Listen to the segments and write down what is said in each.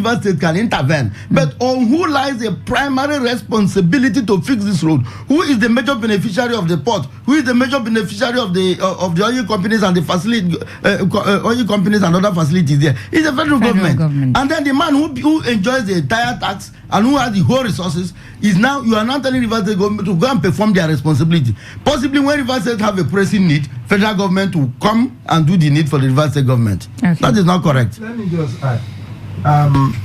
Rivers State can intervene. But on who lies a primary responsibility to fix this road? Who is the major beneficiary of the port? Who is the major beneficiary of the oil companies and the facility, oil companies and other facilities there? It's the federal government. And then the man who enjoys the entire tax and who has the whole resources you are now telling Rivers State government to go and perform their responsibility. Possibly when Rivers State have a pressing need, federal government will come and do the need for the Rivers State government. Okay. That is not correct. Let me just add.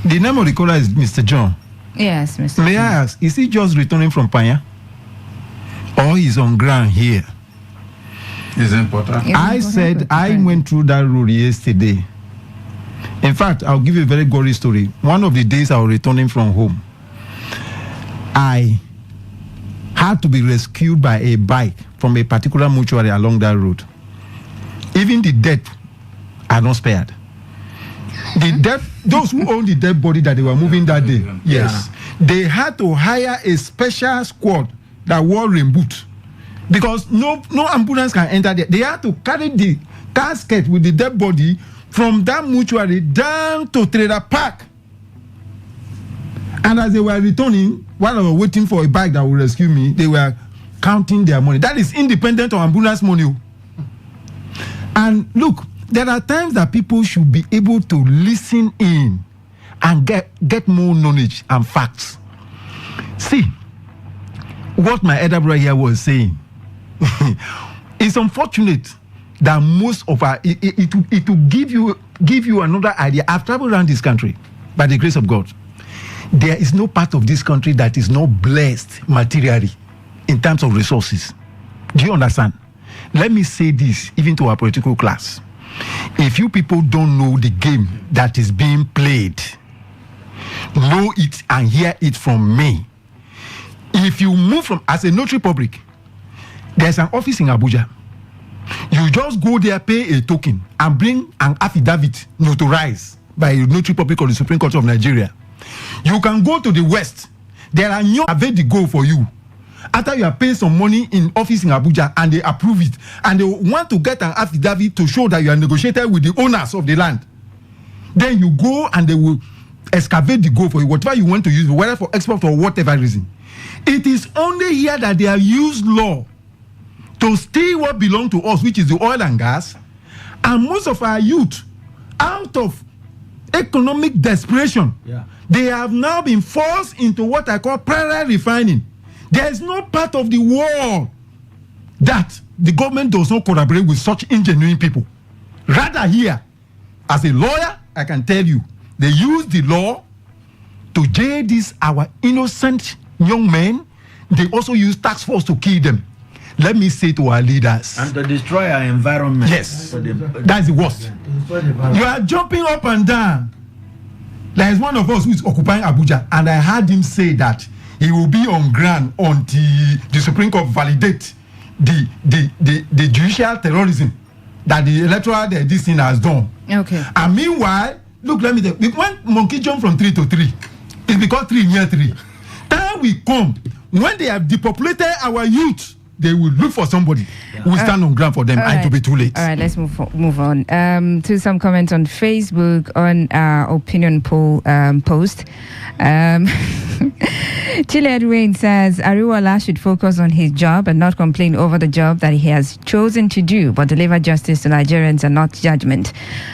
The name of the caller is Mr. John. Yes, Mr. John. May I ask, is he just returning from Panya? Or he's on ground here? It's important. I said I went through that road yesterday. In fact, I'll give you a very gory story. One of the days I was returning from home, I had to be rescued by a bike from a particular mortuary along that road. Even the dead are not spared. The dead, those who own the dead body that they were moving that day, yes, they had to hire a special squad that wore rain boot because no ambulance can enter there. They had to carry the casket with the dead body from that mortuary down to trailer park. And as they were returning, while I was waiting for a bike that would rescue me, they were counting their money. That is independent of ambulance money. And look, there are times that people should be able to listen in and get more knowledge and facts. See, what my elder brother here was saying, it's unfortunate that most of our, it will give you another idea. I've traveled around this country by the grace of God. There is no part of this country that is not blessed materially in terms of resources. Do you understand? Let me say this even to our political class. If you people don't know the game that is being played, know it and hear it from me. If you move from, as a notary public, there's an office in Abuja. You just go there, pay a token, and bring an affidavit notarized by a notary public of the Supreme Court of Nigeria. You can go to the West. There are new go for you. After you are paying some money in office in Abuja and they approve it, and they want to get an affidavit to show that you are negotiated with the owners of the land, then you go and they will excavate the gold for you, whatever you want to use, whether for export or whatever reason. It is only here that they have used law to steal what belongs to us, which is the oil and gas, and most of our youth, out of economic desperation, they have now been forced into what I call primary refining. There is no part of the world that the government does not collaborate with such ingenuine people. Rather here, as a lawyer, I can tell you, they use the law to jail these our innocent young men. They also use task force to kill them. Let me say to our leaders, and to destroy our environment. Yes, that's the worst. You are jumping up and down. There is one of us who is occupying Abuja, and I heard him say that he will be on ground until the Supreme Court validate the judicial terrorism that the electoral this thing has done. Okay. And meanwhile, look, let me tell you, when monkey jump from 3 to 3, it's because 3 near 3. Time will come when they have depopulated our youth, they will look for somebody who will stand on ground for them, and to be too late. All right, let's move on to some comments on Facebook on our opinion poll post. Chile Edwin says Ariwala should focus on his job and not complain over the job that he has chosen to do, but deliver justice to Nigerians and not judgment.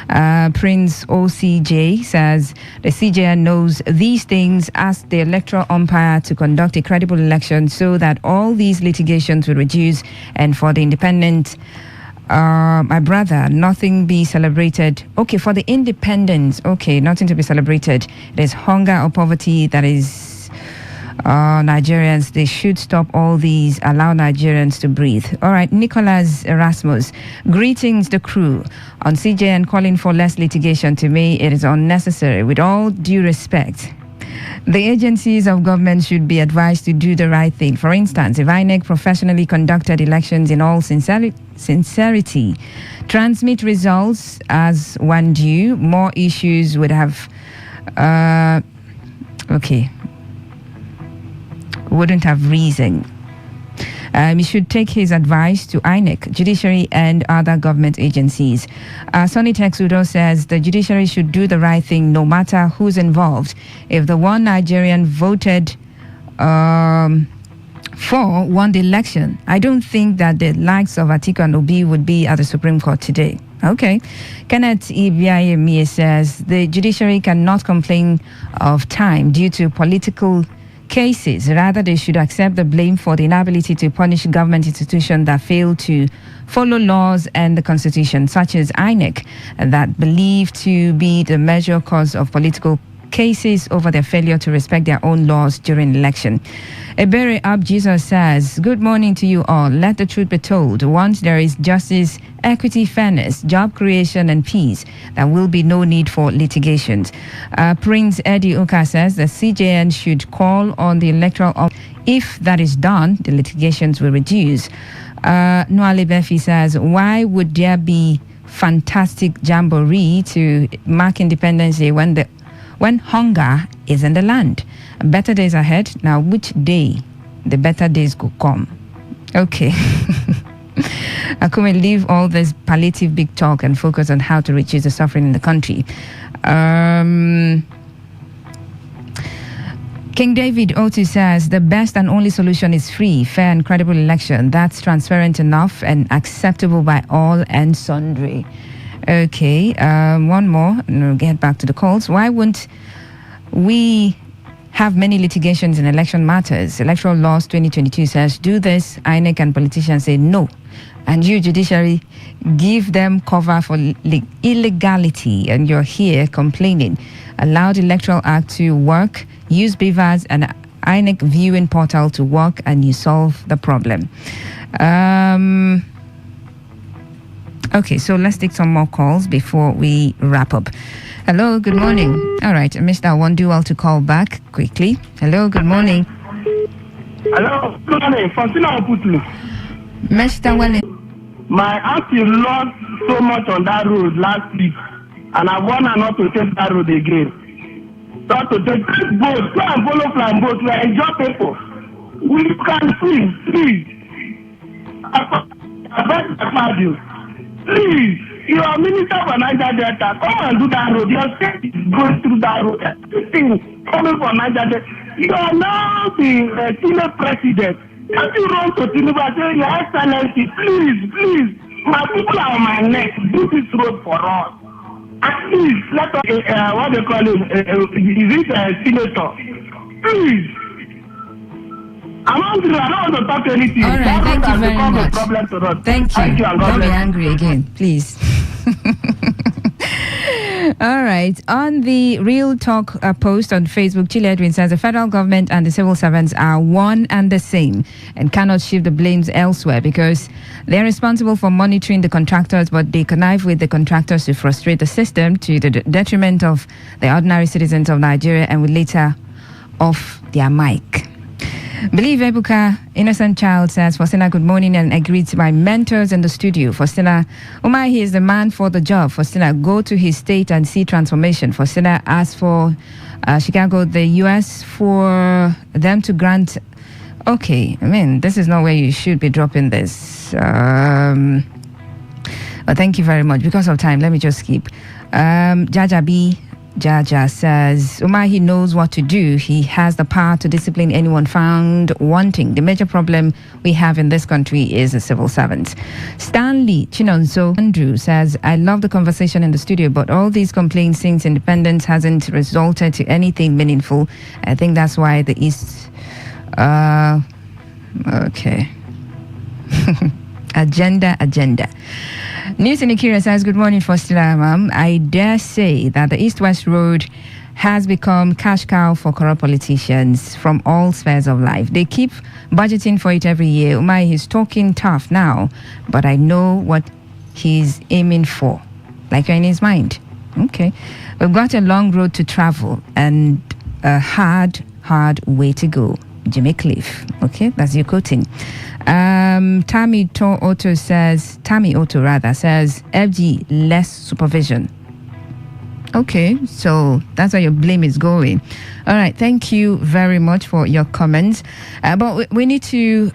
Prince OCJ says the CJN knows these things, ask the electoral umpire to conduct a credible election so that all these litigations will reduce, and for the independent, my brother, nothing be celebrated. Okay, for the independence, okay, nothing to be celebrated. There's hunger or poverty that is Nigerians. They should stop all these, allow Nigerians to breathe. All right, Nicholas Erasmus, greetings the crew. On CJN calling for less litigation, to me it is unnecessary. With all due respect, the agencies of government should be advised to do the right thing. For instance, if INEC professionally conducted elections in all sincerity, transmit results as one due, more issues would have, wouldn't have reason. He should take his advice to INEC, judiciary, and other government agencies. Sonny Texudo says the judiciary should do the right thing no matter who's involved. If the one Nigerian voted for won the election, I don't think that the likes of Atiku and Obi would be at the Supreme Court today. Okay. Kenneth Ibiayemi says the judiciary cannot complain of time due to political cases. Rather, they should accept the blame for the inability to punish government institutions that fail to follow laws and the constitution, such as INEC, that believed to be the major cause of political cases over their failure to respect their own laws during election. Ebere Ab Jesus says, good morning to you all. Let the truth be told. Once there is justice, equity, fairness, job creation, and peace, there will be no need for litigations. Prince Eddie Uka says the CJN should call on the electoral office. If that is done, the litigations will reduce. Noale Befi says, why would there be fantastic jamboree to mark Independence Day when hunger is in the land? Better days ahead. Now, which day the better days could come? Okay. Akume, leave all this palliative big talk and focus on how to reduce the suffering in the country. King David Otu says the best and only solution is free, fair, and credible election that's transparent enough and acceptable by all and sundry. Okay, one more, and we'll get back to the calls. Why wouldn't we have many litigations in election matters? Electoral Laws 2022 says do this. INEC and politicians say no. And you, judiciary, give them cover for illegality, and you're here complaining. Allow the Electoral Act to work, use beavers and INEC viewing portal to work, and you solve the problem. Okay, so let's take some more calls before we wrap up. Hello, good morning. All right, Mr. Awan, do well to call back quickly. Hello, good morning. Hello, good morning. Faustina Oputlu. Mr. Wale. My auntie lost so much on that road last week, and I want her not to take that road again. Not to take boat. Go and follow flying boat. We enjoy people. We can swim, please. I beg you. Please, you are Minister for Niger Delta. Come and do that road. Your state is going through that road. Everything coming from Niger Delta. You are now the Senate president. Can't you run to Tinubu and say, Your Excellency, please, my people are on my neck. Do this road for us. At least let us, what they call him, is it a senator? Please. I'm hungry. I don't want to talk anything. All right, thank you very much. Thank you. Don't be angry again, please. All right. On the Real Talk post on Facebook, Chile Edwin says the federal government and the civil servants are one and the same and cannot shift the blames elsewhere because they're responsible for monitoring the contractors, but they connive with the contractors to frustrate the system to the detriment of the ordinary citizens of Nigeria and will later off their mic. Believe Ebuka, innocent child, says, Faustina, good morning, and agreed to my mentors in the studio. Faustina, he is the man for the job. Faustina, go to his state and see transformation. Faustina, asked for Chicago, the U.S., for them to grant. Okay, this is not where you should be dropping this. But thank you very much. Because of time, let me just skip. Jaja B. Jaja says, he knows what to do. He has the power to discipline anyone found wanting. The major problem we have in this country is the civil servants. Stanley Chinonso Andrew says, I love the conversation in the studio, but all these complaints since independence hasn't resulted to anything meaningful. I think that's why the East... okay. Agenda. News in Nigeria says, good morning, Faustina, ma'am. I dare say that the East-West Road has become cash cow for corrupt politicians from all spheres of life. They keep budgeting for it every year. He's talking tough now, but I know what he's aiming for. Like you're in his mind. Okay. We've got a long road to travel and a hard way to go. Jimmy Cliff. Okay, that's your quoting. Tammy Otto says, FG, less supervision. Okay, so that's where your blame is going. All right, thank you very much for your comments. But we need to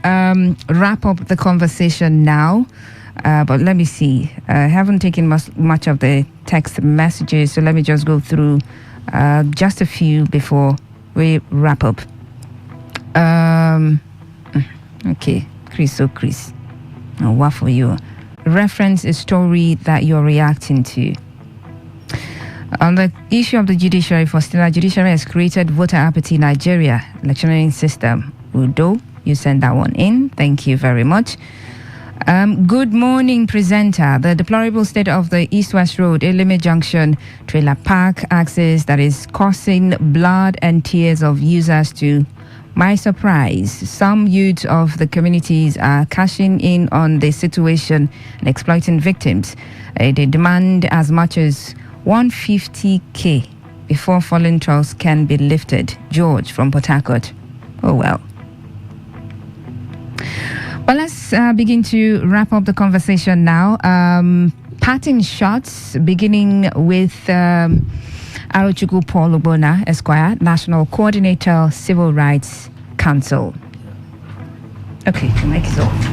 wrap up the conversation now. But let me see. I haven't taken much of the text messages, so let me just go through just a few before we wrap up. Okay, Chris. Oh, what for you? Reference a story that you're reacting to. On the issue of the judiciary, Faustina, judiciary has created voter apathy in Nigeria electioneering system. Udo, you sent that one in. Thank you very much. Good morning, presenter. The deplorable state of the East-West Road, Eleme Junction, Trailer Park access that is causing blood and tears of users to my surprise. Some youths of the communities are cashing in on the situation and exploiting victims. They demand as much as 150K before fallen trolls can be lifted. George from Port Harcourt. Oh well. Well, let's begin to wrap up the conversation now. Parting shots, beginning with Arochukwu Paul Obona, Esquire, National Coordinator, Civil Rights Council. Okay, the mic is off.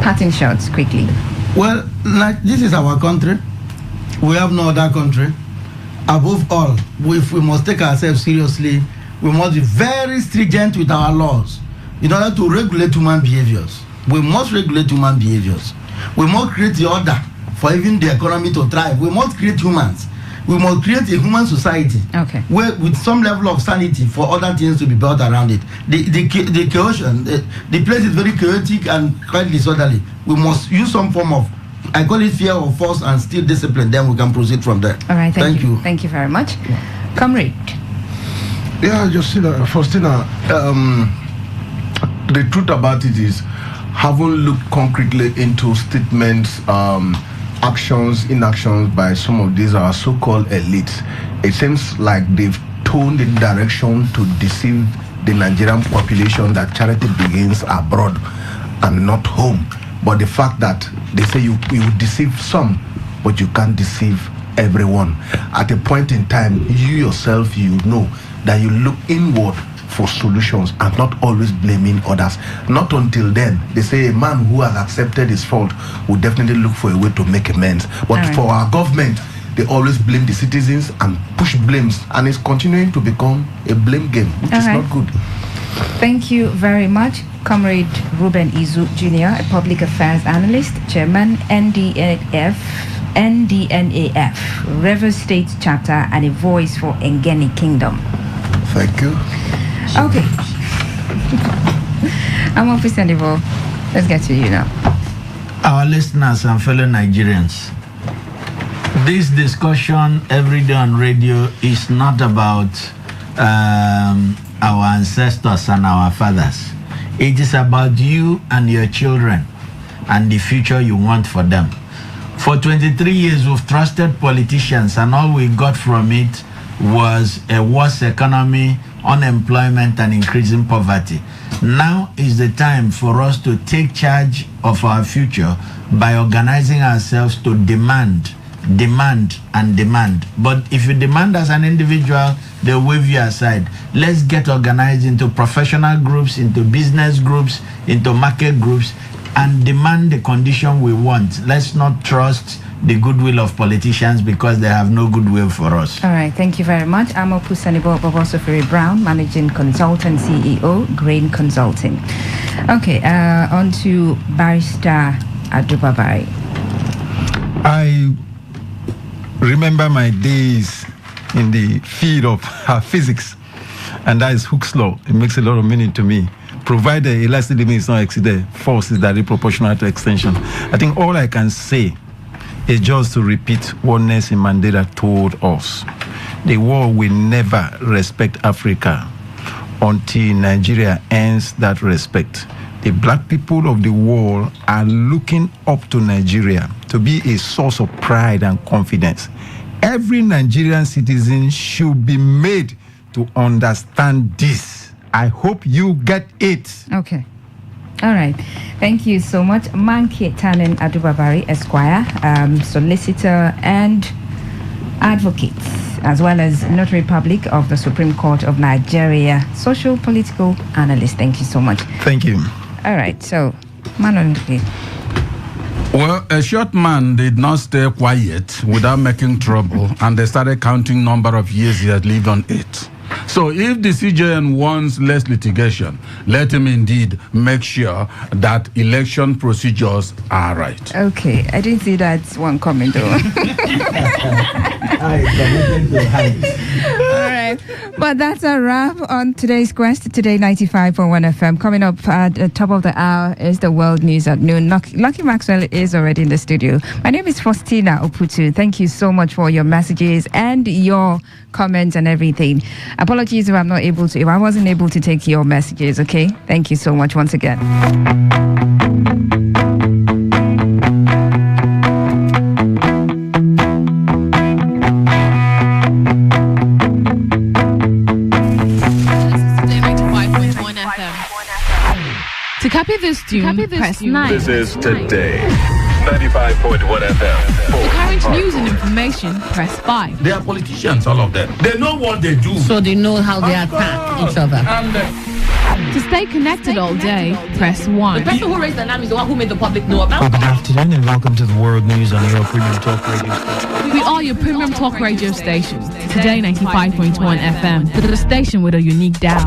Parting shots, quickly. Well, like, this is our country. We have no other country. Above all, if we must take ourselves seriously, we must be very stringent with our laws in order to regulate human behaviors. We must regulate human behaviors. We must create the order for even the economy to thrive. We must create humans. We must create a human society where, with some level of sanity for other things to be built around it. The chaotic, the place is very chaotic and quite disorderly. We must use some form of, I call it fear of force and still discipline. Then we can proceed from there. All right, thank you. Thank you very much. Comrade. Yeah, Justina, Faustina, the truth about it is, haven't looked concretely into statements, actions, inactions by some of these our so-called elites. It seems like they've toned the direction to deceive the Nigerian population that charity begins abroad and not home. But the fact that they say you deceive some, but you can't deceive everyone. At a point in time, you yourself, you know that you look inward for solutions and not always blaming others. Not until then. They say a man who has accepted his fault will definitely look for a way to make amends. But for our government, they always blame the citizens and push blames, and it's continuing to become a blame game, which is not good. Thank you very much. Comrade Ruben Izu Jr., a public affairs analyst, chairman, NDNAF, Rivers State Chapter, and a voice for Ngeni Kingdom. Thank you. Okay. I'm Officer Niveau. Let's get to you now. Our listeners and fellow Nigerians, this discussion every day on radio is not about our ancestors and our fathers. It is about you and your children and the future you want for them. For 23 years, we've trusted politicians, and all we got from it was a worse economy, unemployment, and increasing poverty. Now is the time for us to take charge of our future by organizing ourselves to demand. But if you demand as an individual, they'll wave you aside. Let's get organized into professional groups, into business groups, into market groups, and demand the condition we want. Let's not trust the goodwill of politicians because they have no goodwill for us. All right, thank you very much. I'm Opusanibo Bobosoferi Brown, Managing Consultant, CEO, Grain Consulting. Okay, on to Barrister Adubabari. I remember my days in the field of physics, and that is Hooke's law. It makes a lot of meaning to me. Provided the elastic limit is not exceeded, force is directly proportional to extension. I think all I can say is just to repeat what Nelson Mandela told us. The world will never respect Africa until Nigeria earns that respect. The black people of the world are looking up to Nigeria to be a source of pride and confidence. Every Nigerian citizen should be made to understand this. I hope you get it. Okay. All right. Thank you so much. Manke Tanen Adubabari, Esquire, solicitor and advocate. as well as Notary Public of the Supreme Court of Nigeria, social political analyst. Thank you so much. Thank you. All right, so, Manon. Well, a short man did not stay quiet without making trouble, and they started counting number of years he had lived on it. So if the CJN wants less litigation, let him indeed make sure that election procedures are right. Okay, I didn't see that one comment though. All right, but that's a wrap on today's Quest, Today 95.1 FM. Coming up at the top of the hour is the world news at noon. Lucky Maxwell is already in the studio. My name is Faustina Oputu. Thank you so much for your messages and your comments and everything. Apologies if I wasn't able to take your messages, okay? Thank you so much once again. To copy this tune, press 9. This is Today 95.1 FM. For current news and information, press 5. They are politicians, all of them. They know what they do. So they know how they attack each other. To stay connected all day, press 1. The person who raised the name is the one who made the public know about it. Good afternoon and welcome to the World News on your Premium Talk Radio station. We are your premium talk radio station. Today 95.1 FM. The station with a unique dial.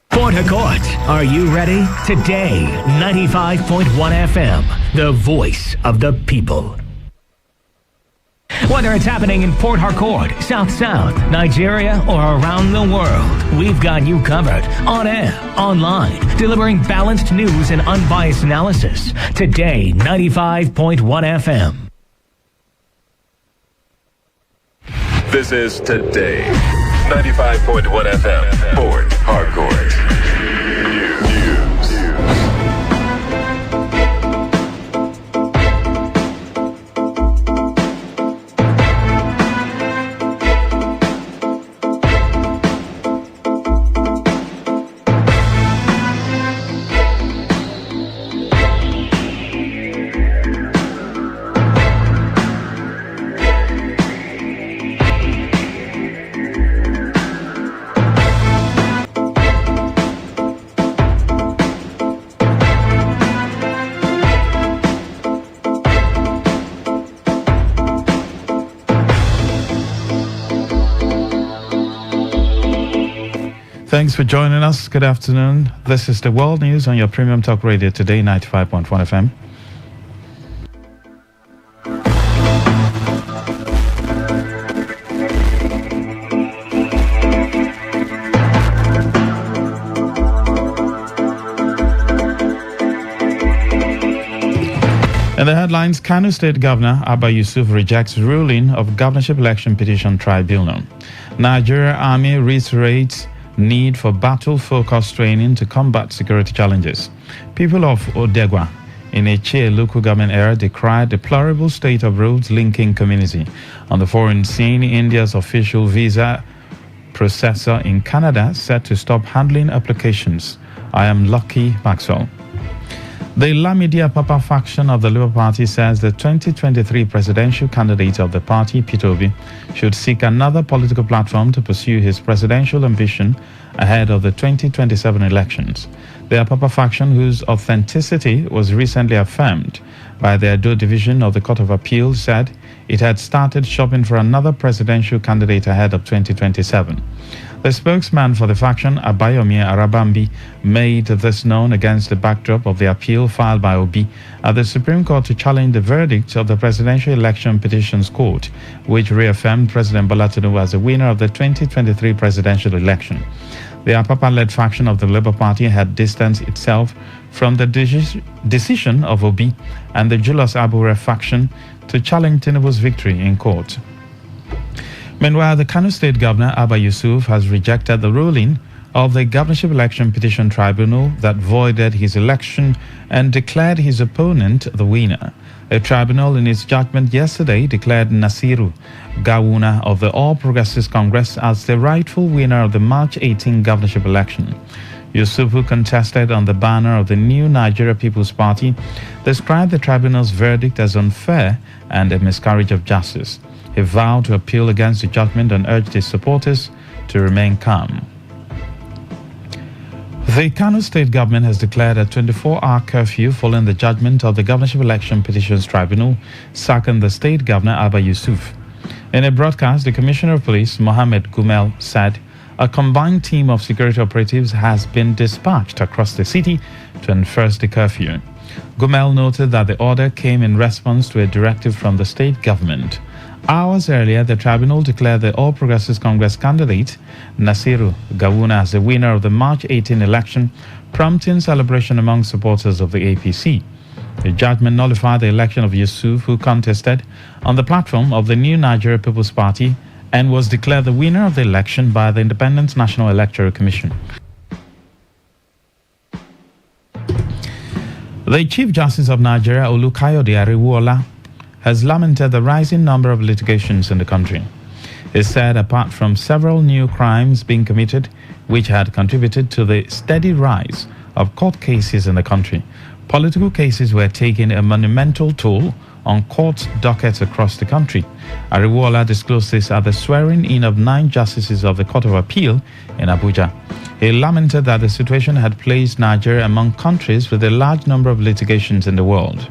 Port Harcourt, are you ready? Today, 95.1 FM, the voice of the people. Whether it's happening in Port Harcourt, South, Nigeria, or around the world, we've got you covered. On air, online, delivering balanced news and unbiased analysis. Today, 95.1 FM. This is Today 95.1 FM. Port Harcourt. Thanks for joining us. Good afternoon. This is the World News on your Premium Talk Radio Today 95.1 FM. In the headlines, Kano State Governor Abba Yusuf rejects ruling of Governorship Election Petition Tribunal. Nigeria Army reiterates need for battle-focused training to combat security challenges. People of Odegwa in Eche local government area decried deplorable state of roads linking community. On the foreign scene, India's official visa processor in Canada set to stop handling applications. I am Lucky Maxwell. The Lamidia Papa faction of the Labour Party says the 2023 presidential candidate of the party, Peter Obi, should seek another political platform to pursue his presidential ambition ahead of the 2027 elections. The Papa faction, whose authenticity was recently affirmed by the Edo Division of the Court of Appeal, said it had started shopping for another presidential candidate ahead of 2027. The spokesman for the faction, Abayomi Arabambi, made this known against the backdrop of the appeal filed by Obi at the Supreme Court to challenge the verdict of the Presidential Election Petitions Court, which reaffirmed President Bola Tinubu as the winner of the 2023 presidential election. The Apapa-led faction of the Labour Party had distanced itself from the decision of Obi and the Julius Abure faction to challenge Tinubu's victory in court. Meanwhile, the Kano State Governor, Abba Yusuf, has rejected the ruling of the Governorship Election Petition Tribunal that voided his election and declared his opponent the winner. A tribunal in its judgment yesterday declared Nasiru Gawuna of the All Progressives Congress as the rightful winner of the March 18 governorship election. Yusuf, who contested on the banner of the new Nigeria People's Party, described the tribunal's verdict as unfair and a miscarriage of justice. He vowed to appeal against the judgment and urged his supporters to remain calm. The Kano State government has declared a 24-hour curfew following the judgment of the Governorship Election Petitions Tribunal, sacking the state governor Abba Yusuf. In a broadcast, the Commissioner of Police, Mohammed Gumel, said a combined team of security operatives has been dispatched across the city to enforce the curfew. Gumel noted that the order came in response to a directive from the state government. Hours earlier, the tribunal declared the All Progressives Congress candidate, Nasiru Gawuna, as the winner of the March 18 election, prompting celebration among supporters of the APC. The judgment nullified the election of Yusuf, who contested on the platform of the new Nigeria People's Party and was declared the winner of the election by the Independent National Electoral Commission. The Chief Justice of Nigeria, Olukayode Ariwoola, has lamented the rising number of litigations in the country. He said apart from several new crimes being committed, which had contributed to the steady rise of court cases in the country, political cases were taking a monumental toll on court dockets across the country. Ariwoola disclosed this at the swearing-in of 9 justices of the Court of Appeal in Abuja. He lamented that the situation had placed Nigeria among countries with a large number of litigations in the world.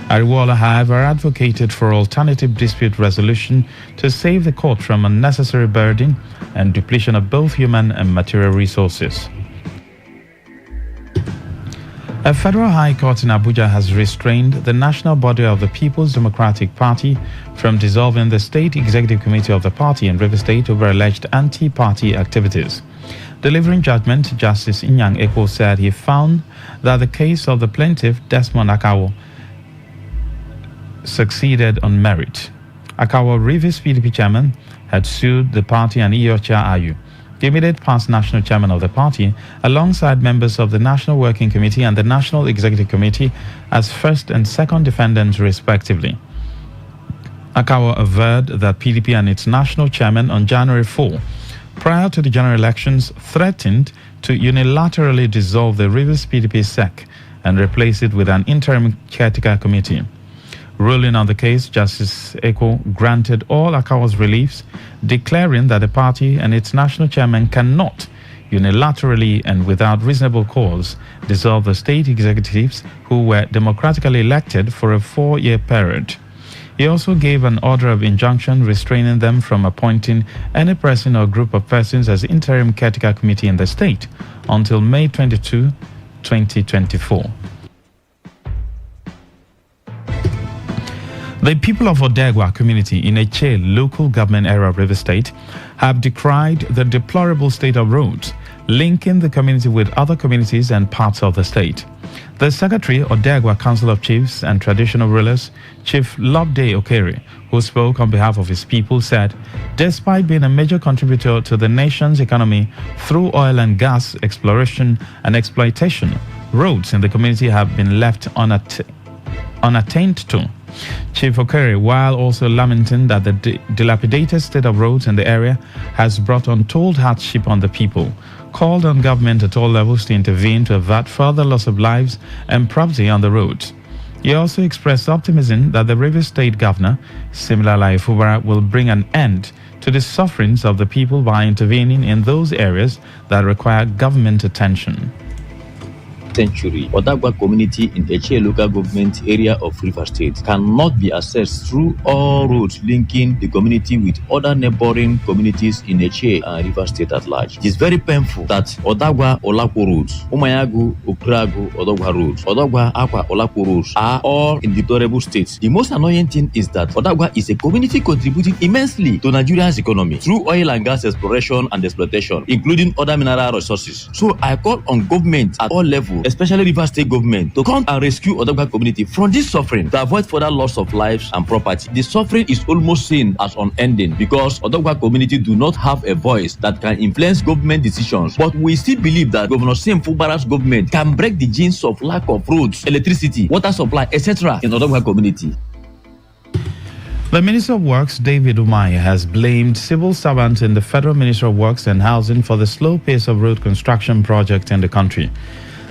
Ariwoola, however, advocated for alternative dispute resolution to save the court from unnecessary burden and depletion of both human and material resources. A federal high court in Abuja has restrained the national body of the People's Democratic Party from dissolving the state executive committee of the party in Rivers State over alleged anti-party activities. Delivering judgment, Justice Inyang Eko said he found that the case of the plaintiff, Desmond Akawo, succeeded on merit. Akawo, Rivers PDP chairman, had sued the party and Iyocha Ayu, the immediate past national chairman of the party, alongside members of the National Working Committee and the National Executive Committee as first and second defendants respectively. Akawo averred that PDP and its national chairman on January 4, prior to the general elections, threatened to unilaterally dissolve the Rivers PDP SEC and replace it with an interim caretaker committee. Ruling on the case, Justice Eko granted all Akawo's reliefs, declaring that the party and its national chairman cannot unilaterally and without reasonable cause dissolve the state executives who were democratically elected for a 4-year period. He also gave an order of injunction restraining them from appointing any person or group of persons as interim caretaker committee in the state until May 22, 2024. The people of Odegwa community in Eche local government area of Rivers State have decried the deplorable state of roads linking the community with other communities and parts of the state. The Secretary, Odegwa Council of Chiefs and Traditional Rulers, Chief Loveday Okere, who spoke on behalf of his people, said, despite being a major contributor to the nation's economy through oil and gas exploration and exploitation, roads in the community have been left unattained to. Chief Okere, while also lamenting that the dilapidated state of roads in the area has brought untold hardship on the people, called on government at all levels to intervene to avert further loss of lives and property on the roads. He also expressed optimism that the Rivers State Governor, Similala Ifubara, will bring an end to the sufferings of the people by intervening in those areas that require government attention. Century, Odagwa community in Eche local government area of River State cannot be accessed through all roads linking the community with other neighboring communities in Eche and River State at large. It is very painful that Odagwa Olakwo roads, Umayagu, Okrago, Odagwa roads, Odagwa Akwa Olakwo roads are all in deplorable states. The most annoying thing is that Odagwa is a community contributing immensely to Nigeria's economy through oil and gas exploration and exploitation, including other mineral resources. So I call on government at all levels, especially River State government, to come and rescue Odagwa community from this suffering to avoid further loss of lives and property. The suffering is almost seen as unending because Odagwa community do not have a voice that can influence government decisions. But we still believe that Governor Sim Fubara's government can break the genes of lack of roads, electricity, water supply, etc. in Odagwa community. The Minister of Works, David Umahi, has blamed civil servants in the Federal Ministry of Works and Housing for the slow pace of road construction projects in the country.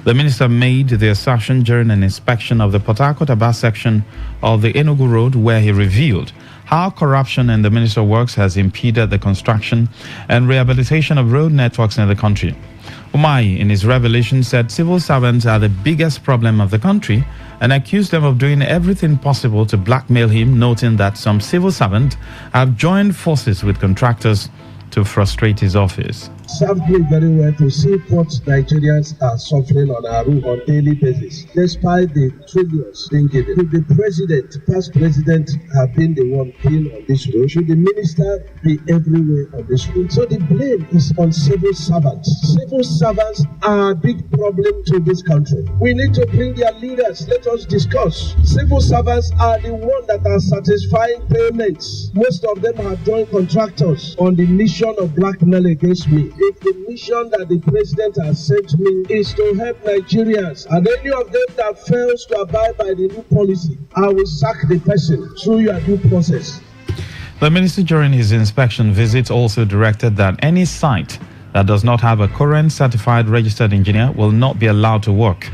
The minister made the assertion during an inspection of the Port Harcourt-Aba section of the Enugu Road, where he revealed how corruption in the Ministry of Works has impeded the construction and rehabilitation of road networks in the country. Umahi, in his revelation, said civil servants are the biggest problem of the country and accused them of doing everything possible to blackmail him, noting that some civil servants have joined forces with contractors to frustrate his office. Served me very well to see what Nigerians are suffering on our road on a daily basis, despite the trillions being given. Should the president, past president, have been the one being on this road? Should the minister be everywhere on this road? So the blame is on civil servants. Civil servants are a big problem to this country. We need to bring their leaders. Let us discuss. Civil servants are the ones that are satisfying payments. Most of them have joined contractors on the mission of blackmail against me. If the mission that the president has sent me is to help Nigerians, and any of them that fails to abide by the new policy, I will sack the person through your due process. The minister during his inspection visit also directed that any site that does not have a current certified registered engineer will not be allowed to work.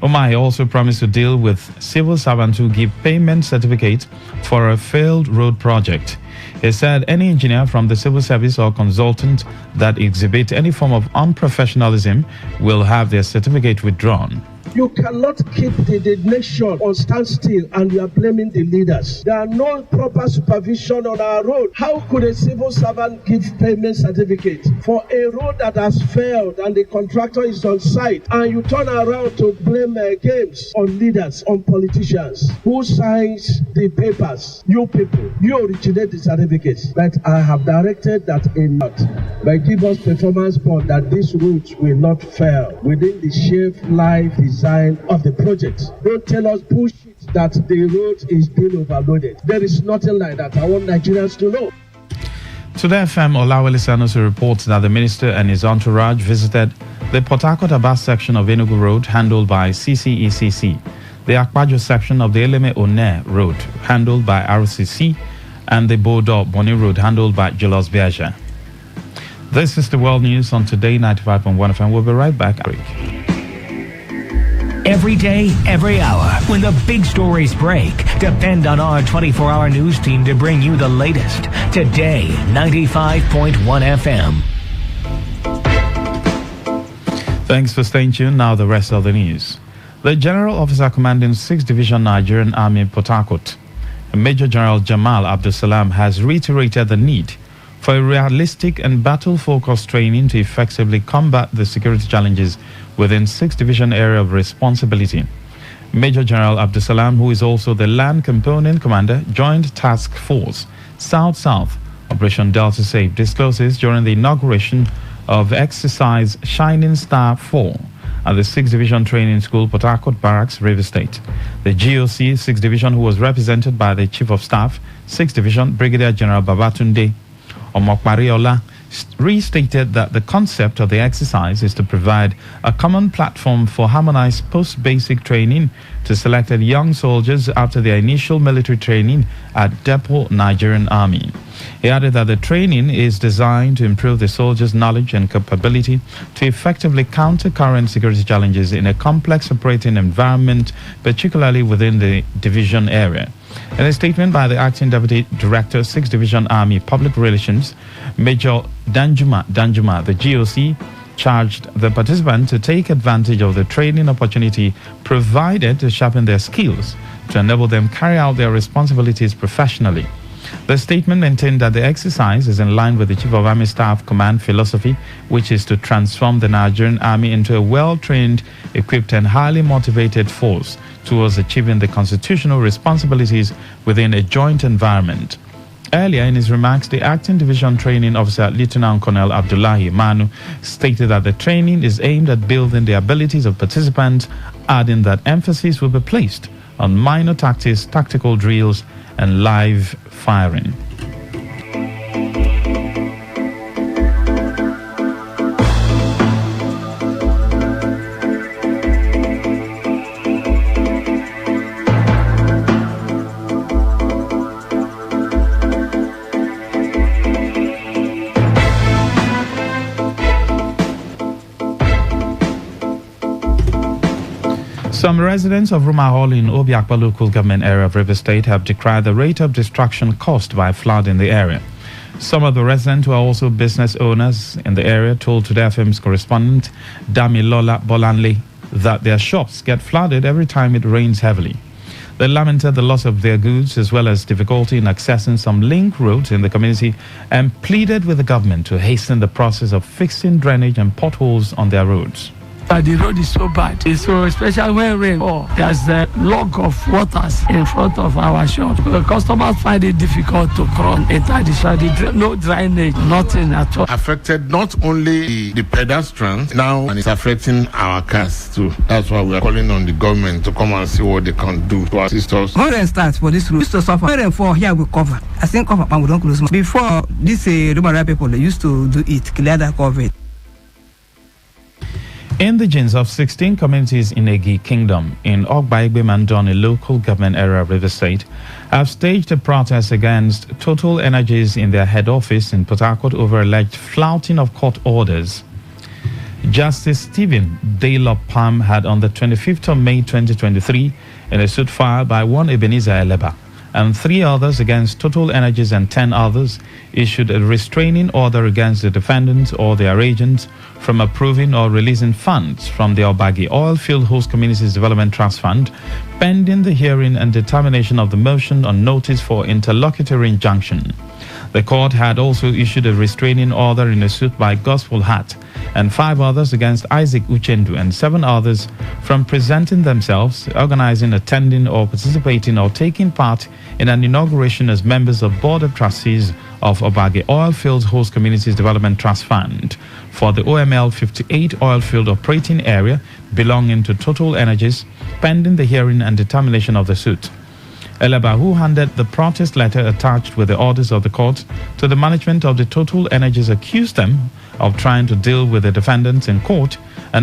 Umahi also promised to deal with civil servants who give payment certificates for a failed road project. He said any engineer from the civil service or consultant that exhibit any form of unprofessionalism will have their certificate withdrawn. You cannot keep the nation on standstill and you are blaming the leaders. There are no proper supervision on our road. How could a civil servant give payment certificate for a road that has failed and the contractor is on site, and you turn around to blame games on leaders, on politicians? Who signs the papers? You people. You originate the certificates. But I have directed that in by give us performance bond that these roads will not fail within the shape life design of the project. Don't tell us bullshit that the road is being overloaded. There is nothing like that. I want Nigerians to know. Today FM, Olawale Sanusi reports that the minister and his entourage visited the Port Harcourt-Aba section of Enugu Road handled by CCECC, the Akpajo section of the Eleme-One Road handled by RCC, and the Bodo Boni Road handled by Julius Biaja. This is the World News on Today 95.1 FM. We'll be right back. Every day, every hour, when the big stories break, depend on our 24-hour news team to bring you the latest. Today, 95.1 FM. Thanks for staying tuned. Now the rest of the news. The General Officer commanding 6th Division Nigerian Army Port Harcourt, Major General Jamal Abdulsalam, has reiterated the need for a realistic and battle-focused training to effectively combat the security challenges within 6th Division area of responsibility. Major General Abdulsalam, who is also the Land Component Commander, Joint Task Force South-South Operation Delta Safe, discloses during the inauguration of Exercise Shining Star 4 at the 6th Division Training School, Port Harcourt Barracks, Rivers State. The GOC 6th Division, who was represented by the Chief of Staff, 6th Division, Brigadier General Babatunde Omokpariola, restated that the concept of the exercise is to provide a common platform for harmonized post-basic training to selected young soldiers after their initial military training at Depot Nigerian Army. He added that the training is designed to improve the soldiers' knowledge and capability to effectively counter current security challenges in a complex operating environment, particularly within the division area. In a statement by the Acting Deputy Director, 6th Division Army Public Relations, Major Danjuma, the GOC charged the participants to take advantage of the training opportunity provided to sharpen their skills to enable them carry out their responsibilities professionally. The statement maintained that the exercise is in line with the Chief of Army Staff Command philosophy, which is to transform the Nigerian Army into a well-trained, equipped and highly motivated force towards achieving the constitutional responsibilities within a joint environment. Earlier in his remarks, the Acting Division Training Officer, Lieutenant Colonel Abdullahi Manu, stated that the training is aimed at building the abilities of participants, adding that emphasis will be placed on minor tactics, tactical drills, and live firing. Some residents of Rumahol in Obiakpa local government area of River State have decried the rate of destruction caused by flood in the area. Some of the residents who are also business owners in the area told Today FM's correspondent Damilola Bolanle that their shops get flooded every time it rains heavily. They lamented the loss of their goods as well as difficulty in accessing some link roads in the community and pleaded with the government to hasten the process of fixing drainage and potholes on their roads. The road is so bad. It's so especially when rain falls. There's a log of waters in front of our shop. The customers find it difficult to cross inside the shop. No drainage, nothing at all. Affected not only the pedestrians now, and it's affecting our cars too. That's why we are calling on the government to come and see what they can do to assist us. When rain starts for this road, used to suffer. When rain fall, here we cover. I think cover and we don't close. Before this, Rumara people they used to do it, clear that cover. Indigents of 16 communities in Egi Kingdom in Ogbaigbe Mandon, a local government area of River State, have staged a protest against Total Energies in their head office in Port Harcourt over alleged flouting of court orders. Justice Stephen Daylop Palm had on the 25th of May 2023 in a suit filed by one Ebenezer Eleba and 3 others against Total Energies and 10 others issued a restraining order against the defendants or their agents from approving or releasing funds from the Obagi Oilfield Host Communities Development Trust Fund, pending the hearing and determination of the motion on notice for interlocutory injunction. The court had also issued a restraining order in a suit by Gospel Hat and 5 others against Isaac Uchendu and 7 others from presenting themselves, organizing, attending or participating or taking part in an inauguration as members of Board of Trustees of Obagi Oilfields Host Communities Development Trust Fund for the OML 58 oilfield operating area belonging to Total Energies, pending the hearing and determination of the suit. Eleba, who handed the protest letter attached with the orders of the court to the management of the Total Energies, accused them of trying to deal with the defendants in court